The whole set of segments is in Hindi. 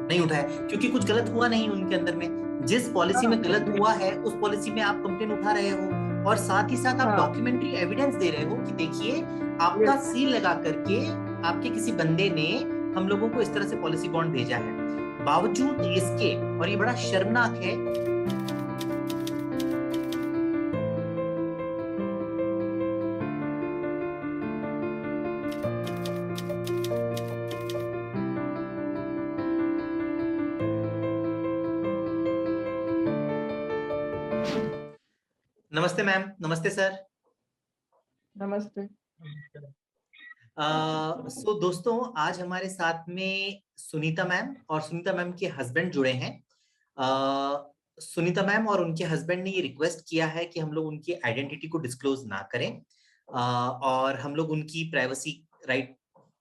नहीं उठाया क्योंकि कुछ गलत हुआ नहीं उनके अंदर में। जिस पॉलिसी हाँ में गलत हुआ है उस पॉलिसी में आप कंप्लेन उठा रहे हो, और साथ ही साथ आप हाँ। डॉक्यूमेंट्री एविडेंस दे रहे हो कि देखिए आपका यस। सील लगा करके आपके किसी बंदे ने हम लोगों को इस तरह से पॉलिसी बॉन्ड भेजा है। बावजूद इसके, और ये बड़ा शर्मनाक है। नमस्ते मैम, नमस्ते सर। नमस्ते। सो दोस्तों, आज हमारे साथ में सुनीता मैम और सुनीता मैम के हस्बैंड जुड़े हैं। सुनीता मैम और उनके हस्बैंड ने ये रिक्वेस्ट किया है कि हम लोग उनकी आइडेंटिटी को डिस्क्लोज ना करें, और हम लोग उनकी प्राइवेसी राइट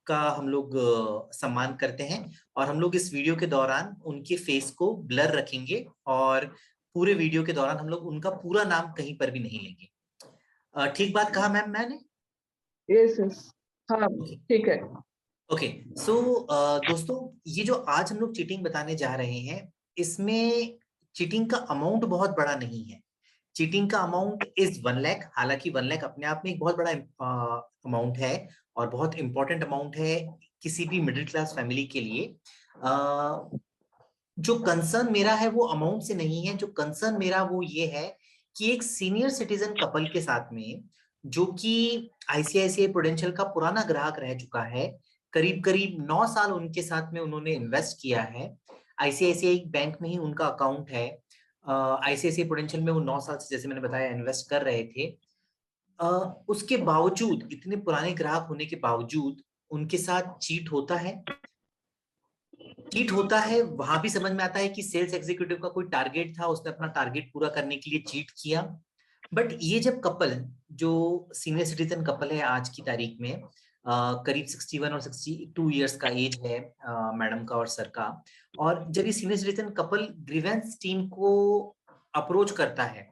का हम लोग सम्मान करते हैं। और हम लोग इस वीडियो के दौरान उनके फेस को ब्लर रखेंगे, और पूरे वीडियो के दौरान हम लोग उनका पूरा नाम कहीं पर भी नहीं लेंगे। ठीक बात कहा मैम मैंने? Yes yes. हाँ ओके। ठीक है। ओके। सो दोस्तों, ये जो आज हम लोग चीटिंग बताने जा रहे हैं, इसमें चीटिंग का अमाउंट बहुत बड़ा नहीं है। चीटिंग का अमाउंट इज 1 लाख। हालांकि 1 लाख अपने आप में एक बहुत बड़ा अमाउंट है, और बहुत इंपॉर्टेंट अमाउंट है किसी भी मिडिल क्लास फैमिली के लिए। जो कंसर्न मेरा है वो अमाउंट से नहीं है। जो कंसर्न मेरा वो ये है कि एक सीनियर सिटीजन कपल के साथ में, जो कि आईसीआईसीआई प्रूडेंशियल का पुराना ग्राहक रह चुका है, करीब करीब 9 साल उनके साथ में उन्होंने इन्वेस्ट किया है। आईसीआईसीआई बैंक में ही उनका अकाउंट है। आईसीआईसीआई प्रूडेंशियल में वो 9 साल से, जैसे मैंने बताया, इन्वेस्ट कर रहे थे। अ, उसके बावजूद, इतने पुराने ग्राहक होने के बावजूद, उनके साथ चीट होता है। चीट होता है वहां भी समझ में आता है कि सेल्स एग्जीक्यूटिव का कोई टारगेट था, उसने अपना टारगेट पूरा करने के लिए चीट किया। बट ये जब कपल, जो सीनियर सिटीजन कपल है आज की तारीख में, करीब 61 और 62 ईयर्स का एज है मैडम का और सर का। और जब ये senior citizen couple grievance team को अप्रोच करता है,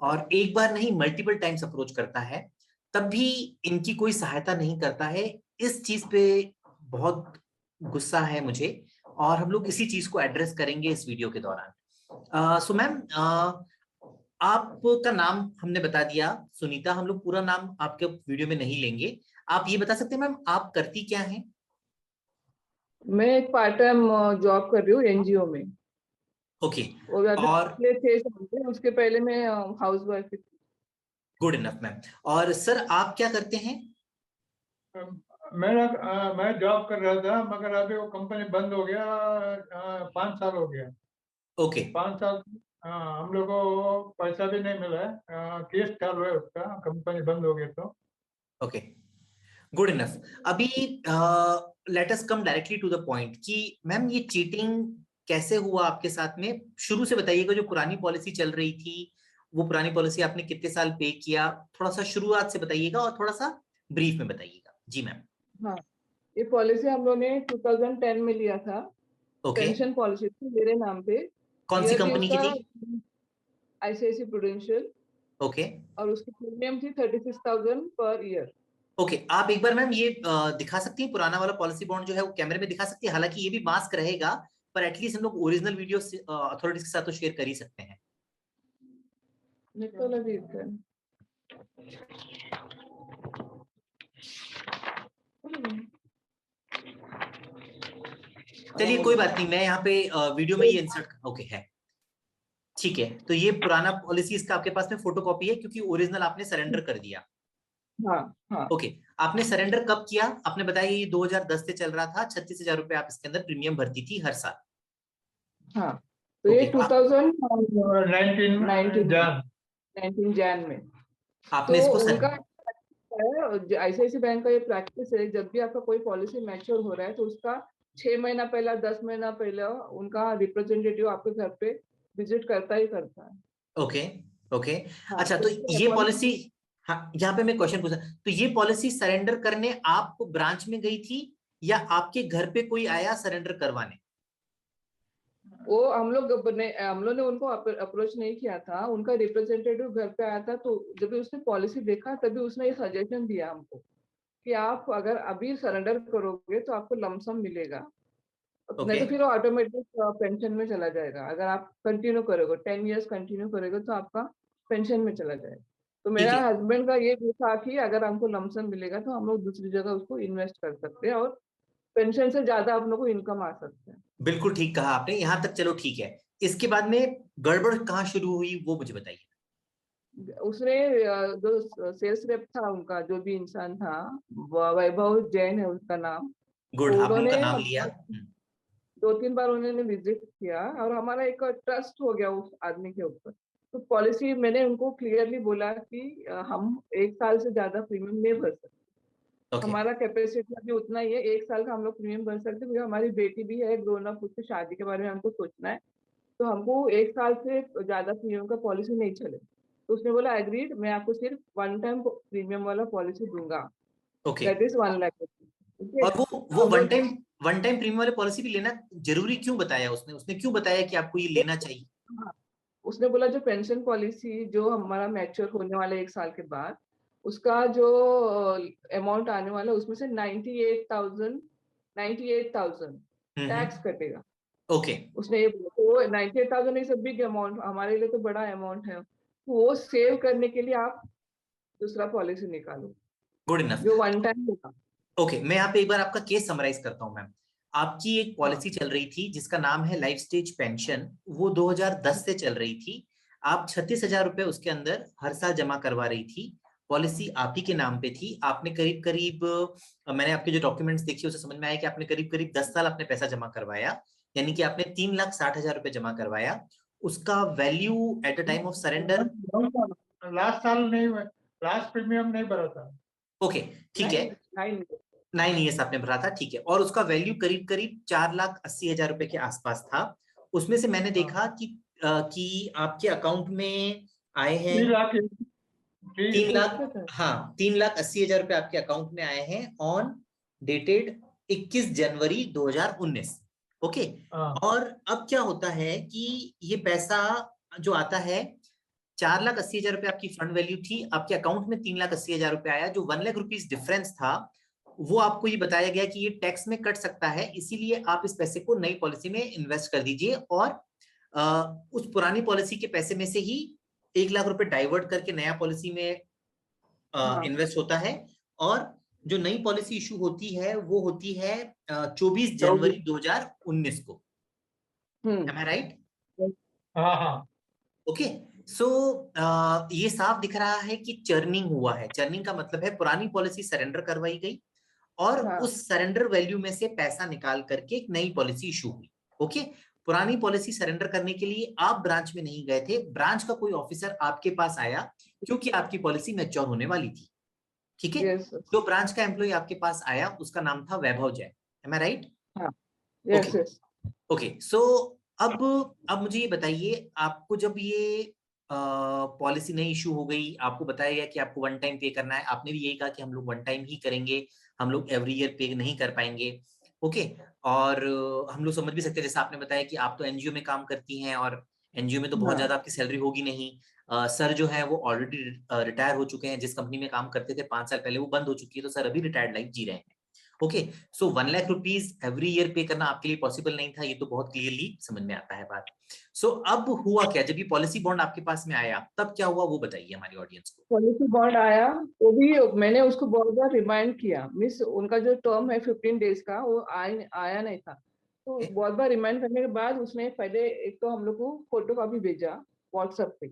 और एक बार नहीं मल्टीपल टाइम्स अप्रोच करता है, तब भी इनकी कोई सहायता नहीं करता है। इस चीज पे बहुत गुस्सा है मुझे, और हम लोग इसी चीज को एड्रेस करेंगे इस वीडियो के दौरान। सो मैम, आपका नाम हमने बता दिया सुनीता। हम लोग पूरा नाम आपके वीडियो में नहीं लेंगे। आप ये बता सकते हैं मैम, आप करती क्या हैं? मैं एक पार्ट टाइम जॉब कर रही हूँ एनजीओ में। ओके। और अभी और पिछले 6 साल से, उसके पहले मैं हाउस वाइफ थी। Good enough ma'am. और सर, आप क्या करते हैं? मैं जॉब कर रहा था, मगर अभी वो कंपनी बंद हो गया। 5 साल हो गया। ओके। 5 साल। हम लोग को पैसा भी नहीं मिला है। केस चालू है उसका, कंपनी बंद हो गई तो। Okay, good enough. अभी let us come directly to the point कि मैम, ये चीटिंग कैसे हुआ आपके साथ में? शुरू से बताइएगा। जो पुरानी पॉलिसी चल रही थी, वो पुरानी पॉलिसी आपने कितने साल पे किया? थोड़ा सा शुरुआत से बताइएगा, और थोड़ा सा ब्रीफ में बताइएगा जी मैम। हाँ, ये पॉलिसी हम लोगों ने 2010 में लिया था। ओके। पेंशन पॉलिसी थी मेरे नाम पे। कौन सी ईयरली कंपनी की उसका थी? ICICI prudential. ओके। और उसकी प्रीमियम थी 36,000 पर ईयर। ओके, आप एक बार मैम ये दिखा सकती हैं पुराना वाला पॉलिसी बॉन्ड जो है, वो कैमरे में दिखा सकती है? हालांकि ये भी मास्क रहेगा, पर एटलीस्ट हम लोग ओरिजिनल वीडियो अथॉरिटीज के साथ तो शेयर कर ही सकते हैं। निकल अभी इधर। चलिए कोई बात नहीं, मैं यहाँ पे वीडियो में ये इंसर्ट, ओके है। ठीक है, तो ये पुराना पॉलिसी, इसका आपके पास में फोटो कॉपी है क्योंकि ओरिजिनल आपने सरेंडर कर दिया। हाँ हाँ ओके। आपने सरेंडर कब किया? आपने बताया ये 2010 से चल रहा था। 36,000 रुपए आप इसके अंदर प्रीमियम भरती थी हर साल। हाँ। तो ये ओके। 2019 19 जान। जैन में। तो आपने इसको उनका है, आईसीआईसी बैंक का ये प्रैक्टिस है, जब भी आपका कोई पॉलिसी मैच्योर हो रहा है तो उसका 6 महीना पहला, 10 महीना पहले उनका रिप्रेजेंटेटिव आपके घर पे विजिट करता ही करता है। ओके। ओके। हाँ अच्छा, तो तो उसके ये पॉलिसी, अकॉर्डिंग हाँ, यहाँ पे मैं क्वेश्चन पूछा, तो ये पॉलिसी सरेंडर करने आप ब्रांच में गई थी, या आपके घर पे कोई आया सरेंडर करवाने? वो हम लोग ने उनको अप्रोच नहीं किया था, उनका रिप्रेजेंटेटिव घर पे आया था। तो जब भी उसने पॉलिसी देखा तभी उसने ये सजेशन दिया हमको कि आप अगर अभी सरेंडर करोगे तो आपको लमसम मिलेगा। नहीं तो फिर वो ऑटोमेटिक पेंशन में चला जाएगा। अगर आप कंटिन्यू करोगे 10 इयर्स कंटिन्यू करोगे तो आपका पेंशन में चला जाएगा। तो ठीक मेरा है, हस्बैंड का ये व्यू था कि अगर हमको लमसम मिलेगा तो हम लोग दूसरी जगह उसको इन्वेस्ट कर सकते हैं और पेंशन से ज्यादा हम लोग को इनकम आ सकते हैं। बिल्कुल ठीक कहा आपने, यहाँ तक चलो ठीक है। इसके बाद में गड़बड़ कहाँ शुरू हुई वो मुझे बताइए। उसने जो सेल्स रेप था उनका, जो भी इंसान था, वैभव जैन है उसका नाम। गुड, तो आपने उनका उन्होंने नाम लिया। 2-3 बार उन्होंने विजिट किया और हमारा एक ट्रस्ट हो गया उस आदमी के ऊपर। तो पॉलिसी मैंने उनको क्लियरली बोला कि हम 1 साल से ज्यादा प्रीमियम नहीं भर सकते। ओके, हमारा कैपेसिटी अभी उतना ही है, 1 साल का हम लोग प्रीमियम भर सकते हैं क्योंकि हमारी बेटी भी है ग्रोन अप, उसकी शादी के बारे में हमको सोचना है। तो हमको 1 साल से ज्यादा प्रीमियम का पॉलिसी नहीं चले। तो उसने बोला एग्रीड, मैं आपको सिर्फ वन टाइम प्रीमियम वाला पॉलिसी दूंगा, ओके। That is 1 lakh. ठीक है, और वो हम लोग वन टाइम प्रीमियम वाले पॉलिसी भी लेना जरूरी क्यों बताया उसने? उसने क्यों बताया कि आपको ये लेना चाहिए? हाँ, उसने बोला जो पेंशन पॉलिसी जो हमारा मैच्योर होने वाला है 1 साल के बाद, उसका जो अमाउंट आने वाला है उसमें से 98,000 टैक्स कटेगा। ओके, उसने ये बोला, तो 98,000 इज अ बिग अमाउंट, हमारे लिए तो बड़ा अमाउंट है। तो वो सेव करने के लिए आप दूसरा पॉलिसी निकालो गुड इनफ। जो वन टाइम होगा। ओके, मैं यहाँ पे एक बार आपका केस समराइज करता हूँ मैम। आपकी एक हाँ, पॉलिसी चल रही थी जिसका नाम है लाइफ स्टेज पेंशन, वो 2010 से चल रही थी। आप 36,000 रुपए उसके अंदर हर साल जमा करवा रही थी। पॉलिसी आप ही के नाम पे थी। आपने करीब करीब मैंने आपके जो डॉक्यूमेंट्स देखे उसे समझ में आया कि आपने करीब करीब 10 साल आपने पैसा जमा करवाया, यानी कि आपने 3,60,000 रुपए जमा करवाया। उसका value at the time of surrender, last साल नहीं हुआ, लास्ट प्रीमियम नहीं भरा था। ओके ठीक है, 9 9 ईयर्स आपने भरा था, ठीक है। और उसका वैल्यू करीब करीब 4,80,000 रुपए के आसपास था। उसमें से मैंने देखा कि आपके अकाउंट में आए हैं 3 लाख 3 लाख, हाँ 3,80,000 रुपए आपके अकाउंट में आए हैं ऑन डेटेड 21 जनवरी 2019। ओके, और अब क्या होता है कि ये पैसा जो आता है, 4,80,000 रुपए आपकी फंड वैल्यू थी, आपके अकाउंट में 3,80,000 रुपए आया, जो 1 लाख रुपीज डिफरेंस था वो आपको ये बताया गया कि ये टैक्स में कट सकता है, इसीलिए आप इस पैसे को नई पॉलिसी में इन्वेस्ट कर दीजिए और उस पुरानी पॉलिसी के पैसे में से ही 1 लाख रुपए डाइवर्ट करके नया पॉलिसी में हाँ, इन्वेस्ट होता है। और जो नई पॉलिसी इशू होती है वो होती है 24 जनवरी 2019 को। एम आई राइट? हाँ हाँ। ओके, सो ये साफ दिख रहा है कि चर्निंग हुआ है। चर्निंग का मतलब है पुरानी पॉलिसी सरेंडर करवाई गई और हाँ, उस सरेंडर वैल्यू में से पैसा निकाल करके एक नई पॉलिसी इशू हुई। ओके, पुरानी पॉलिसी सरेंडर करने के लिए आप ब्रांच में नहीं गए थे, ब्रांच का कोई ऑफिसर आपके पास आया क्योंकि आपकी पॉलिसी मैच्योर होने वाली थी। ठीक है, यस, जो ब्रांच का एम्प्लॉय आपके पास आया उसका नाम था वैभव जैन। एम आई राइट? हाँ, ओके, यस, यस। ओके, सो अब मुझे ये बताइए, आपको जब ये पॉलिसी नई इशू हो गई, आपको बताया गया कि आपको वन टाइम पे करना है, आपने भी यही कहा कि हम लोग वन टाइम ही करेंगे, हम लोग एवरी ईयर पे नहीं कर पाएंगे। ओके, और हम लोग समझ भी सकते हैं, जैसा आपने बताया कि आप तो एनजीओ में काम करती हैं और एनजीओ में तो बहुत हाँ, ज्यादा आपकी सैलरी होगी नहीं। सर जो है वो ऑलरेडी रिटायर हो चुके हैं, जिस कंपनी में काम करते थे 5 साल पहले वो बंद हो चुकी है, तो सर अभी रिटायर्ड लाइफ जी रहे हैं। ओके, सो 1 लाख रुपीज एवरी ईयर पे करना आपके लिए पॉसिबल नहीं था, ये तो बहुत क्लियरली समझ में आता है बात। सो अब हुआ क्या, जब ये पॉलिसी बॉन्ड आपके पास में आया तब क्या हुआ वो बताइए हमारी ऑडियंस को। पॉलिसी बॉन्ड आया तो भी मैंने उसको बहुत बार रिमाइंड किया, मिस उनका जो टर्म है 15 डेज का वो आया नहीं था। तो बहुत बार रिमाइंड करने के बाद उसने पहले एक तो हम लोग को फोटो कॉपी भेजा व्हाट्सएप पे,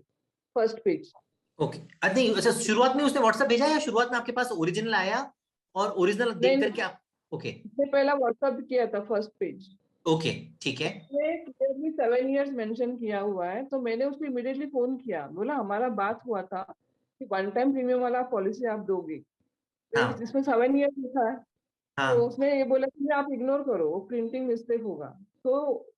फर्स्ट पेज। ओके, नहीं अच्छा, शुरुआत में उसने व्हाट्सएप भेजा या शुरुआत में आपके पास ओरिजिनल आया और ओरिजिनल नहीं, देख करके आप? ओके, उसने पहला व्हाट्सएप किया था फर्स्ट पेज। ओके ठीक है, उसमें क्लियरली 7 इयर्स मेंशन किया हुआ है। तो मैंने उसको इमीडिएटली फोन किया, बोला हमारा बात हुआ था कि वन टाइम प्रीमियम वाला पॉलिसी आप दोगे, तो हाँ इसमें 7 इयर्स लिखा है। तो हाँ, उसने ये बोला कि आप इग्नोर करो, वो प्रिंटिंग मिस्टेक होगा। तो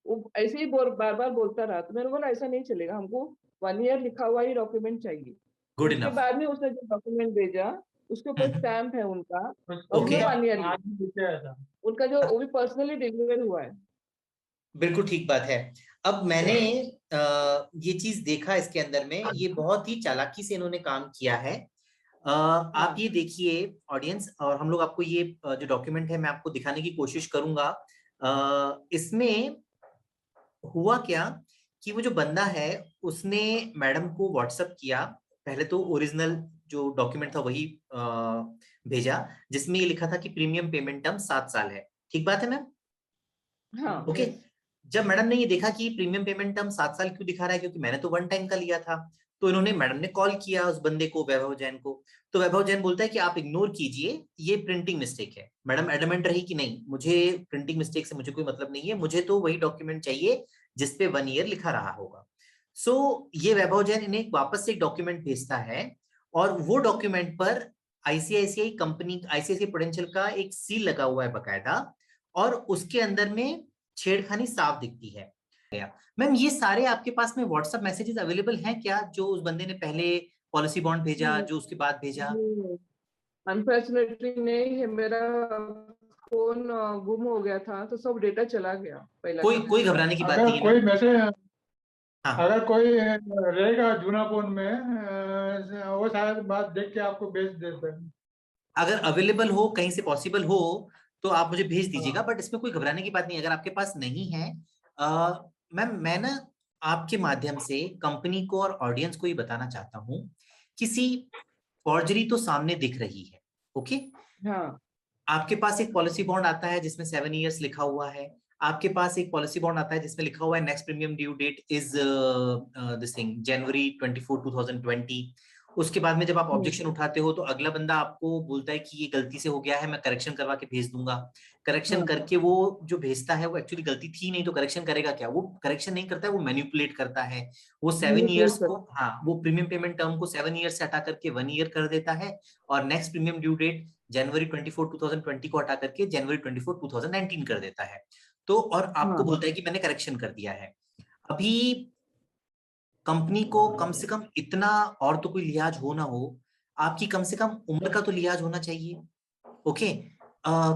वो ऐसे ही बार बार बोलता रहा, तो मैंने बोला ऐसा नहीं चलेगा, हमको 1 ईयर लिखा हुआ ही डॉक्यूमेंट चाहिए। गुड उसके इनफ। बाद में उसने जो डॉक्यूमेंट भेजा उसके ऊपर स्टैम्प है उनका, और ओके, उसमें 1 ईयर आज भी लेके आया था। उनका जो वो भी पर्सनली डिलीवर हुआ है। बिल्कुल ठीक बात है। अब मैंने ये चीज देखा इसके अंदर में, ये बहुत ही चालाकी से इन्होंने काम किया है। आप हाँ, ये देखिए ऑडियंस, और हम लोग आपको ये जो डॉक्यूमेंट है मैं आपको दिखाने की कोशिश करूंगा। इसमें हुआ क्या कि वो जो बंदा है उसने मैडम को व्हाट्सएप किया, पहले तो ओरिजिनल जो डॉक्यूमेंट था वही भेजा, जिसमें ये लिखा था कि प्रीमियम पेमेंट टर्म 7 साल है। ठीक बात है मैम? हाँ, ओके। yes. जब मैडम ने ये देखा कि प्रीमियम पेमेंट टर्म 7 साल क्यों दिखा रहा है, क्योंकि मैंने तो 1 टाइम का लिया था, तो इन्होंने मैडम ने कॉल किया उस बंदे को, वैभव जैन को। तो वैभव जैन बोलता है कि आप इग्नोर कीजिए, ये प्रिंटिंग मिस्टेक है। मैडम एडमेंट रही कि नहीं, मुझे प्रिंटिंग मिस्टेक से मुझे कोई मतलब नहीं है, मुझे तो वही डॉक्यूमेंट चाहिए जिसपे 1 ईयर लिखा रहा होगा। सो ये वैभव जैन इन्हें वापस से एक डॉक्यूमेंट भेजता है, और वो डॉक्यूमेंट पर आईसीआईसीआई कंपनी, आईसीआईसीआई प्रूडेंशियल का एक सील लगा हुआ है बकायदा, और उसके अंदर में छेड़खानी साफ दिखती है। मैम ये सारे आपके पास में व्हाट्सएप मैसेजेस अवेलेबल हैं क्या, जो उस बंदे ने पहले पॉलिसी बॉन्ड भेजा, जो उसके बाद भेजा? अनफॉर्चुनेटली नहीं है, मेरा फोन गुम हो गया था, तो सब डेटा चला गया पहला कोई तो। कोई घबराने की बात अगर नहीं है कोई मैम। मैसेज, हाँ, अगर कोई रहेगा जूना फोन में, वो शायद बात देख के आपको भेज देता है। अगर अवेलेबल हो, कहीं से पॉसिबल हो, तो आप मुझे भेज दीजिएगा, हाँ। बट इसमें कोई घबराने की बात नहीं। अगर आपके पास नहीं है, मैम मैं ना आपके माध्यम से कंपनी को और ऑडियंस को ये बताना चाहता हूँ, किसी फॉर्जरी तो सामने दिख रही है। ओके। हाँ, आपके पास एक पॉलिसी बॉन्ड आता है जिसमें 7 इयर्स लिखा हुआ है। आपके पास एक पॉलिसी बॉन्ड आता है जिसमें लिखा हुआ है next premium due date is this thing January 24, 2020। उसके बाद में जब आप ऑब्जेक्शन उठाते हो, तो अगला बंदा आपको बोलता है कि ये गलती से हो गया है, मैं करेक्शन करवा के भेज दूंगा। करेक्शन हाँ, करके वो जो भेजता है वो एक्चुअली गलती थी नहीं, तो करेक्शन करेगा क्या, वो करेक्शन नहीं करता है, वो मैनिपुलेट करता है। वो 7 इयर्स को, हाँ, वो प्रीमियम पेमेंट टर्म को 7 इयर्स से हटा करके 1 ईयर कर देता है, और next premium due date January 24, 2020 को हटा करके January 24, 2019 कर देता है। तो और आपको हाँ, बोलता है कि मैंने करेक्शन कर दिया है। अभी कंपनी को कम से कम इतना और तो कोई लिहाज हो ना हो, आपकी कम से कम उम्र का तो लिहाज होना चाहिए। ओके।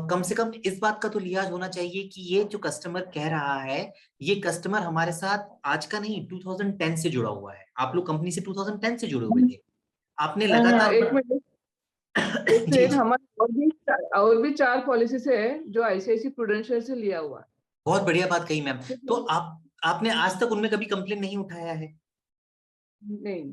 कम से कम इस बात का तो लिहाज होना चाहिए कि ये जो कस्टमर कह रहा है, ये कस्टमर हमारे साथ आज का नहीं 2010 से जुड़ा हुआ है। आप लोग कंपनी से 2010 से जुड़े हुए थे, आपने लगातार एक मिनट, एक जी मिनट, जी, हमारे और भी 4 पॉलिसीज है जो आईसीआईसी प्रूडेंशियल से लिया हुआ बहुत बढ़िया बात कही मैम। है। तो आपने आज तक उनमें कभी कंप्लेन नहीं उठाया है? नहीं,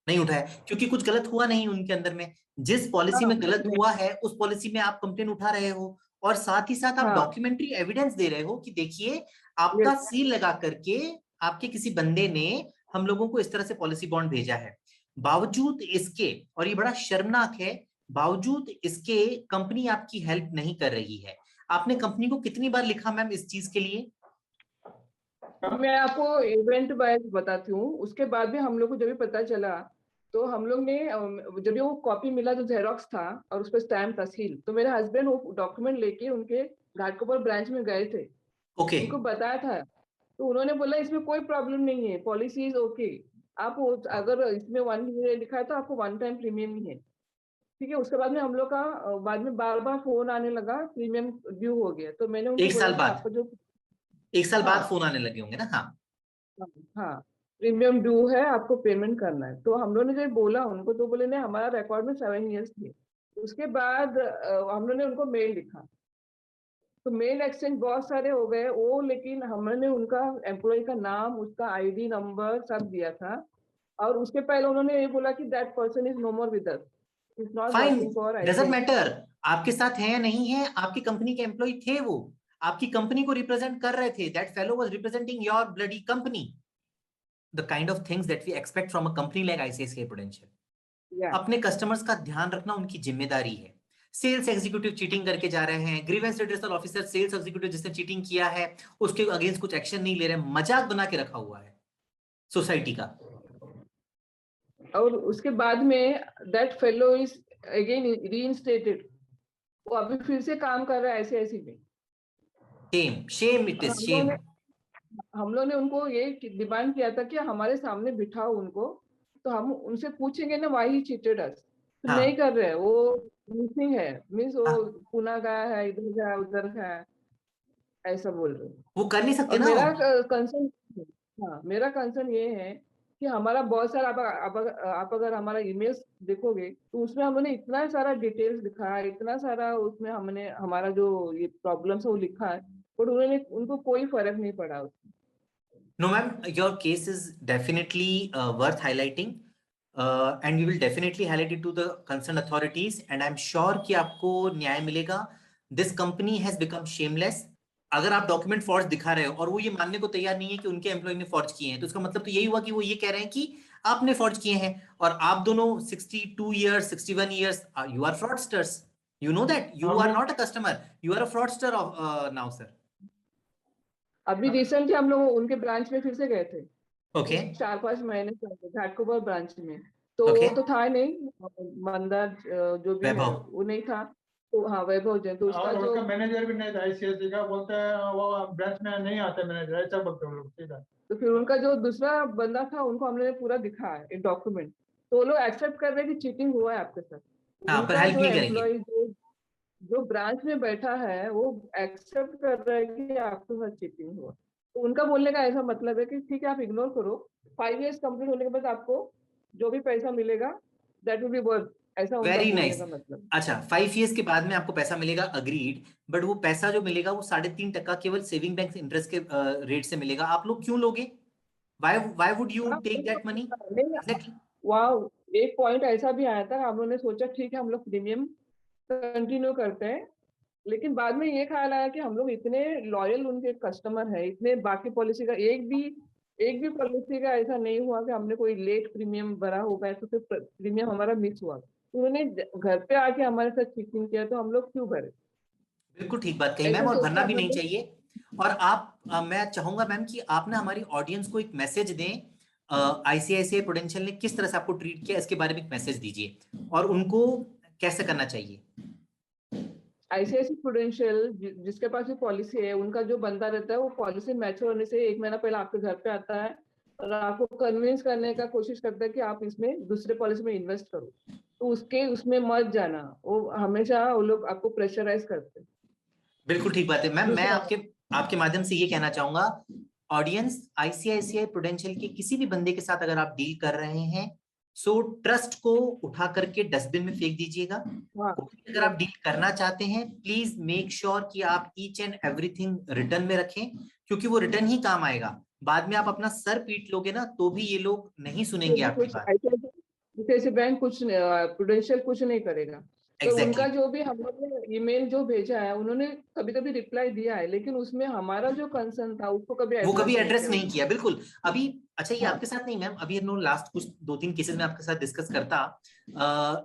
नहीं उठाया, क्योंकि कुछ गलत हुआ नहीं उनके अंदर में। जिस पॉलिसी हाँ, में गलत नहीं, हुआ है उस पॉलिसी में आप कंप्लेन उठा रहे हो, और साथ ही साथ आप हाँ, डॉक्यूमेंट्री एविडेंस दे रहे हो कि देखिए आपका यस, सील लगा करके आपके किसी बंदे ने हम लोगों को इस तरह से पॉलिसी बॉन्ड भेजा है। बावजूद इसके, और ये बड़ा शर्मनाक है, बावजूद इसके कंपनी आपकी हेल्प नहीं कर रही है। आपने कंपनी को कितनी बार लिखा मैम इस चीज के लिए? मैं आपको इवेंट वाइज बताती हूँ। उसके बाद भी हम लोग को जब भी पता चला, तो हम लोग ने जब भी वो कॉपी मिला जो जेरोक्स था और उस पर स्टैम्प था, सील, तो मेरे हस्बैंड वो डॉक्यूमेंट लेके उनके घाटकोपर ब्रांच में गए थे, ओके। उनको बताया था। तो उन्होंने बोला इसमें कोई प्रॉब्लम नहीं है, पॉलिसी इज ओके। आप अगर इसमें 1 ईयर लिखा है तो आपको 1 टाइम प्रीमियम ही है, ठीक है। उसके बाद में हम लोग का बाद में बार बार फोन आने लगा, प्रीमियम ड्यू हो गया, तो मैंने उनको एक बोला साल कि बाद, आपका जो, एक साल बाद हाँ, फोन आने लगे होंगे ना? हाँ। हाँ, हाँ, प्रीमियम ड्यू है, आपको पेमेंट करना है। तो हम लोग ने जब बोला उनको, तो बोले नहीं, हमारा रिकॉर्ड में 7 इयर्स थे। उसके बाद हम लोग ने उनको मेल लिखा, तो मेल एक्सचेंज बहुत सारे हो गए वो, लेकिन हमने उनका एम्प्लॉय का नाम, उसका आईडी नंबर सब दिया था। और उसके पहले उन्होंने ये बोला कि that person is no more with us, is not fine, working for doesn't ICICI. Matter आपके साथ है या नहीं है, आपकी कंपनी के एम्प्लॉय थे वो, आपकी कंपनी को रिप्रेजेंट कर रहे थे, that fellow was representing your bloody company. The kind of things that we expect from a company like ICICI prudential. या, अपने कस्टमर्स का ध्यान रखना उनकी जिम्मेदारी है। सेल्स एग्जीक्यूटिव चीटिंग करके जा रहे हैं, grievance redressal officer sales executive जिसने चीटिंग किया है उसके अगेंस्ट कुछ एक्शन नहीं ले रहे, मजाक बना के रखा हुआ है सोसाइटी का। और उसके बाद में that fellow is again reinstated, वो अभी फिर से काम कर रहा है आईसीआईसीआई में। शेम, शेम, इट और इज शेम। हम लोग ने उनको ये डिमांड किया था कि हमारे सामने बिठाओ उनको, तो हम उनसे पूछेंगे ना वाई ही चीटेड अस। तो नहीं हाँ, कर रहे, वो मिसिंग है, मीन्स वो हाँ, पुणे गया है, इधर गया उधर है, ऐसा बोल रहे हैं। वो कर नहीं सकते और ना। मेरा कंसर्न, हाँ, मेरा कंसर्न ये है कि हमारा बहुत सारा, आप अगर हमारा ईमेल्स देखोगे तो उसमें हमने इतना सारा डिटेल्स लिखा है, इतना सारा उसमें हमने हमारा जो ये प्रॉब्लम्स है वो लिखा है। बट उन्होंने उनको कोई फर्क नहीं पड़ा उसमें। No, ma'am, your case is definitely worth highlighting, and we will definitely highlight it to the concerned authorities, and I'm sure कि आपको न्याय मिलेगा. This company has become shameless. अगर आप डॉक्यूमेंट फॉर्ज दिखा रहे हो और वो ये मानने को तैयार नहीं है कि उनके एम्प्लॉय ने फॉर्ज किए हैं, तो इसका मतलब तो यही हुआ कि वो ये कह रहे हैं कि आपने फॉर्ज किए हैं, और आप दोनों 62 years 61 years you are fraudsters. You know that you are not a customer, you are a fraudster of now, sir. अभी रिसेंटली हम लोग उनके ब्रांच में फिर से गए थे, Okay. 4-5 महीने पहले घाटकोपर ब्रांच में, तो Okay. वो तो था नहीं, मंदार जो भी है वैभव। वो नहीं था, तो हाँ वैभव जैन, तो उसका और जो उसका मैनेजर भी नहीं था आईसीआईसी का, बोलते हैं वो ब्रांच में नहीं आते मैनेजर, ऐसा बोलते हैं लोग सीधा। तो फिर उनका जो दूसरा बंदा था उनको हमने पूरा दिखाया एक डॉक्यूमेंट, तो वो लोग एक्सेप्ट कर रहे हैं कि चीटिंग हुआ है आपके साथ। हाँ, पर उनका हेल्प जो नहीं करेंगे। एम्प्लॉय जो ब्रांच में बैठा है वो एक्सेप्ट कर रहा है कि आपके साथ चीटिंग हुआ, तो उनका बोलने का ऐसा मतलब है कि ठीक है आप इग्नोर करो, 5 years कंप्लीट होने के बाद आपको जो भी पैसा मिलेगा दैट विल बी वर्थ, ऐसा उनका वेरी बोलने नाइस। का मतलब। अच्छा, 5 years के बाद में आपको पैसा मिलेगा, अग्रीड, बट वो पैसा जो मिलेगा वो 3.5% केवल सेविंग बैंक इंटरेस्ट के रेट से मिलेगा. आप लोग क्यों लोगे? Why would you take that money? Exactly. वाह, एक पॉइंट ऐसा भी आया था, हम लोगों ने सोचा ठीक है हम लोग प्रीमियम कंटिन्यू करते हैं, लेकिन बाद में ये ख्याल आया कि हम लोग इतने लॉयल उनके कस्टमर है, इतने बाकी पॉलिसी का एक भी पॉलिसी का ऐसा नहीं हुआ कि हमने कोई लेट प्रीमियम भरा होगा तो फिर प्रीमियम हमारा मिस हुआ, तो उन्होंने घर पे आके हमारे साथ चीटिंग किया, तो हम लोग क्यों भरे? बिल्कुल ठीक बात कही मैम, ऐसा और सोच भरना के भी हम नहीं लोग चाहिए. और आप मैं चाहूंगा मैम कि आप ना हमारी ऑडियंस को एक मैसेज दें. आईसीआईसीआई प्रूडेंशियल ने किस तरह से आपको ट्रीट किया, इसके बारे में एक मैसेज दीजिए, और उनको कैसे करना चाहिए. आईसीआईसी प्रूडेंशियल जिसके पास भी पॉलिसी है, उनका जो बंदा रहता है वो पॉलिसी मैच्योर होने से 1 महीना पहले आपके घर पे आता है और आपको कन्विंस करने का कोशिश करता है कि आप इसमें दूसरे पॉलिसी में इन्वेस्ट करो, तो उसमें मत जाना, वो हमेशा वो लोग आपको प्रेशराइज करते हैं। बिल्कुल ठीक बात है मैम. मैं दूसरा आपके माध्यम से ये कहना चाहूंगा, ऑडियंस, आईसीआईसीआई प्रूडेंशियल के किसी भी बंदे के साथ अगर आप डील कर रहे हैं, सो ट्रस्ट को उठा करके डस्टबिन में फेंक दीजिएगा. हाँ, अगर आप डील करना चाहते हैं, प्लीज मेक श्योर कि आप ईच एंड एवरीथिंग रिटर्न में रखें, क्योंकि वो रिटर्न ही काम आएगा. बाद में आप अपना सर पीट लोगे ना, तो भी ये लोग नहीं सुनेंगे आपकी कुछ बात. आईसीआईसी बैंक कुछ प्रूडेंशियल कुछ नहीं करेगा, तो उनका एग्जैक्टली. जो भी हम लोग ने ईमेल जो भेजा है उन्होंने कभी कभी रिप्लाई दिया है, लेकिन उसमें हमारा जो कंसर्न था उसको कभी वो एड्रेस कभी नहीं एड्रेस किया नहीं किया. बिल्कुल. अभी अच्छा, ये हाँ, आपके साथ नहीं मैम, अभी हम लोग लास्ट कुछ 2-3 केसेस में आपके साथ डिस्कस करता.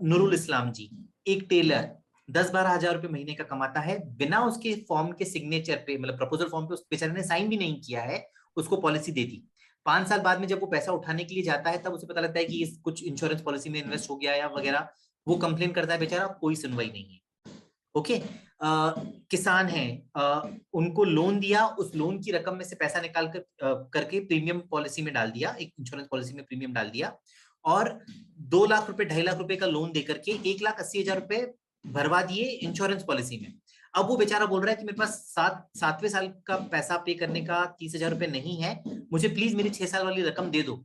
नूरुल इस्लाम जी, एक टेलर 10-12 हजार रुपए महीने का कमाता है, बिना उसके फॉर्म के सिग्नेचर पे, मतलब प्रपोजल फॉर्म पे उस बेचारे ने साइन भी नहीं किया है, उसको पॉलिसी दे दी. 5 साल बाद में जब वो पैसा उठाने के लिए जाता है, तब उसे पता लगता है कि इस कुछ इंश्योरेंस पॉलिसी में इन्वेस्ट हो गया या वगैरह. वो कंप्लेन करता है बेचारा, कोई सुनवाई नहीं है. ओके. किसान हैं, उनको लोन दिया, उस लोन की रकम में से पैसा निकाल कर करके प्रीमियम पॉलिसी में डाल दिया, एक इंश्योरेंस पॉलिसी में प्रीमियम डाल दिया, और 2 लाख रुपए 2.5 लाख रुपए का लोन देकर के 1,80,000 रुपए भरवा दिए इंश्योरेंस पॉलिसी में. अब वो बेचारा बोल रहा है कि मेरे पास 7वें साल का पैसा पे करने का 30,000 रुपए नहीं है, मुझे प्लीज मेरी 6 साल वाली रकम दे दो.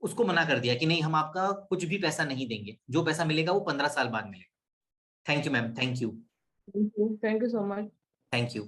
उसको मना कर दिया कि नहीं, हम आपका कुछ भी पैसा नहीं देंगे, जो पैसा मिलेगा वो 15 साल बाद मिलेगा. Thank you ma'am, thank you. Thank you so much. Thank you.